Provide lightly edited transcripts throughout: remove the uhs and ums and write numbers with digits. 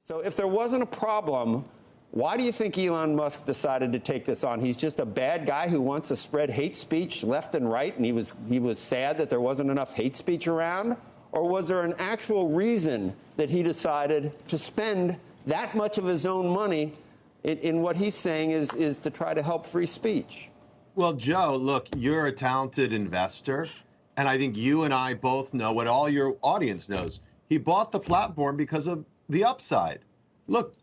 So if there wasn't a problem, why do you think Elon Musk decided to take this on? He's just a bad guy who wants to spread hate speech left and right, and he was sad that there wasn't enough hate speech around? Or was there an actual reason that he decided to spend that much of his own money in what he's saying is to try to help free speech? Well, Joe, look, you're a talented investor, and I think you and I both know what all your audience knows. He bought the platform because of the upside. Look,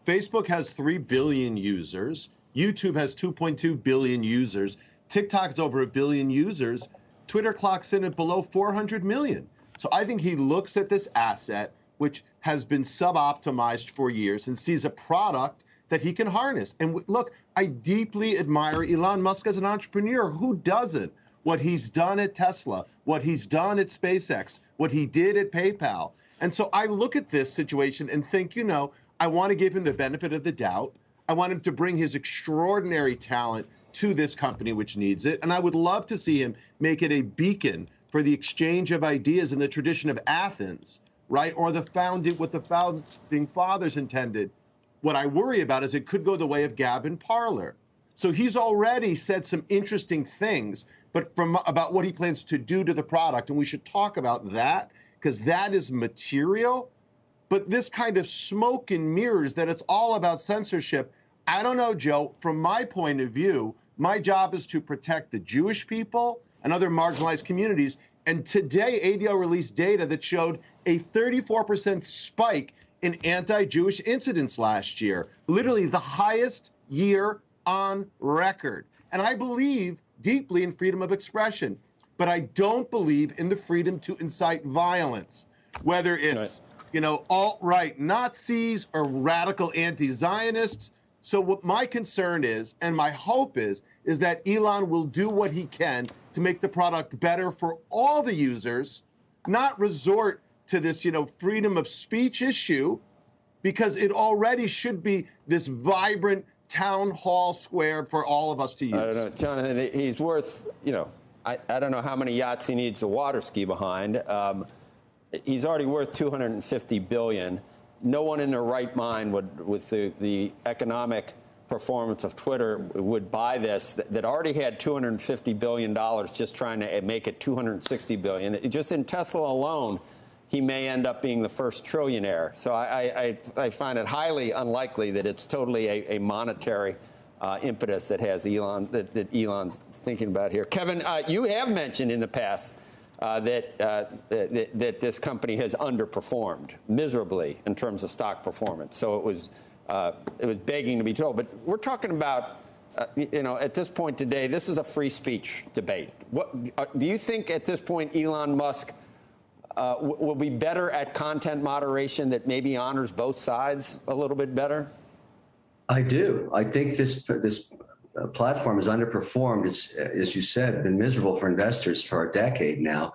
Facebook has 3 billion users. YouTube has 2.2 billion users. TikTok's over 1 billion users. Twitter clocks in at below 400 million. So I think he looks at this asset, which has been sub-optimized for years, and sees a product that he can harness. And look, I deeply admire Elon Musk as an entrepreneur. Who doesn't? What he's done at Tesla, what he's done at SpaceX, what he did at PayPal. And so I look at this situation and think, you know, I want to give him the benefit of the doubt. I want him to bring his extraordinary talent to this company, which needs it. And I would love to see him make it a beacon for the exchange of ideas in the tradition of Athens, right? Or what the founding fathers intended. What I worry about is it could go the way of Gab and Parler. So he's already said some interesting things, but about what he plans to do to the product. And we should talk about that, because that is material. But this kind of smoke and mirrors that it's all about censorship, I don't know, Joe. From my point of view, my job is to protect the Jewish people and other marginalized communities. And today, ADL released data that showed a 34% spike in anti-Jewish incidents last year, literally the highest year on record. And I believe deeply in freedom of expression, but I don't believe in the freedom to incite violence, whether it's, you know, alt-right Nazis or radical anti-Zionists. So what my concern is, and my hope is that Elon will do what he can to make the product better for all the users, not resort to this, you know, freedom of speech issue, because it already should be this vibrant town hall square for all of us to use. I don't know, Jonathan, he's worth, you know, I don't know how many yachts he needs to water ski behind. He's already worth $250 billion. No one in their right mind would, with the economic performance of Twitter, would buy this, that already had $250 billion just trying to make it $260 billion. Just in Tesla alone, he may end up being the first trillionaire. So I find it highly unlikely that it's totally a monetary impetus that has Elon, that Elon's thinking about here. Kevin, you have mentioned in the past that this company has underperformed miserably in terms of stock performance. So it was begging to be told. But we're talking about, you know, at this point today, this is a free speech debate. What do you think at this point Elon Musk will be better at content moderation that maybe honors both sides a little bit better? I do. I think this platform has underperformed. It's, as you said, been miserable for investors for a decade now.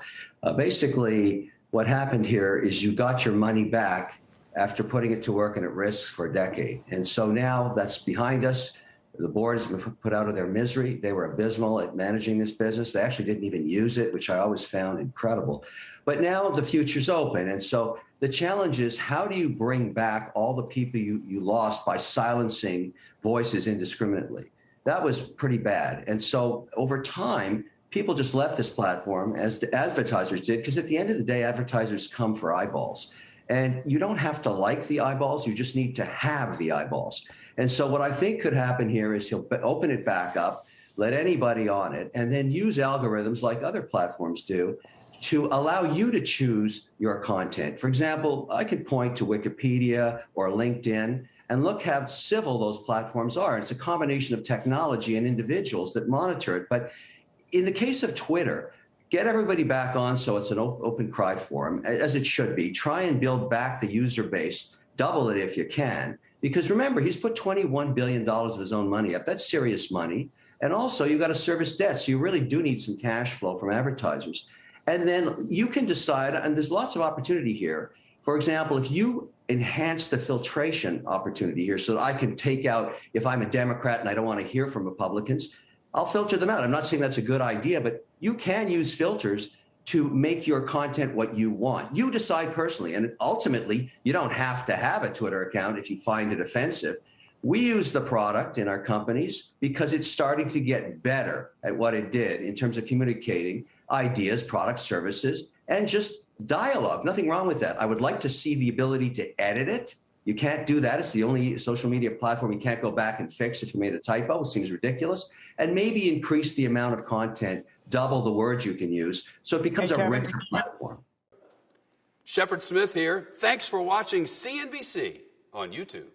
Basically, what happened here is you got your money back after putting it to work and at risk for a decade. And so now that's behind us. The board has been put out of their misery. They were abysmal at managing this business. They actually didn't even use it, which I always found incredible. But now the future's open. And so the challenge is, how do you bring back all the people you lost by silencing voices indiscriminately? That was pretty bad. And so over time, people just left this platform, as the advertisers did, because at the end of the day, advertisers come for eyeballs. And you don't have to like the eyeballs, you just need to have the eyeballs. And so what I think could happen here is he'll open it back up, let anybody on it, and then use algorithms like other platforms do to allow you to choose your content. For example, I could point to Wikipedia or LinkedIn and look how civil those platforms are. It's a combination of technology and individuals that monitor it. But in the case of Twitter, get everybody back on so it's an open cry forum, as it should be. Try and build back the user base, double it if you can. Because remember, he's put $21 billion of his own money up. That's serious money. And also, you've got to service debt. So you really do need some cash flow from advertisers. And then you can decide, and there's lots of opportunity here. For example, if you enhance the filtration opportunity here so that I can take out, if I'm a Democrat and I don't want to hear from Republicans, I'll filter them out. I'm not saying that's a good idea, but you can use filters to make your content what you want. You decide personally, and ultimately, you don't have to have a Twitter account if you find it offensive. We use the product in our companies because it's starting to get better at what it did in terms of communicating ideas, products, services, and just dialogue. Nothing wrong with that. I would like to see the ability to edit it. You can't do that. It's the only social media platform you can't go back and fix if you made a typo. It seems ridiculous. And maybe increase the amount of content, double the words you can use, so it becomes a richer platform. Shepard Smith here. Thanks for watching CNBC on YouTube.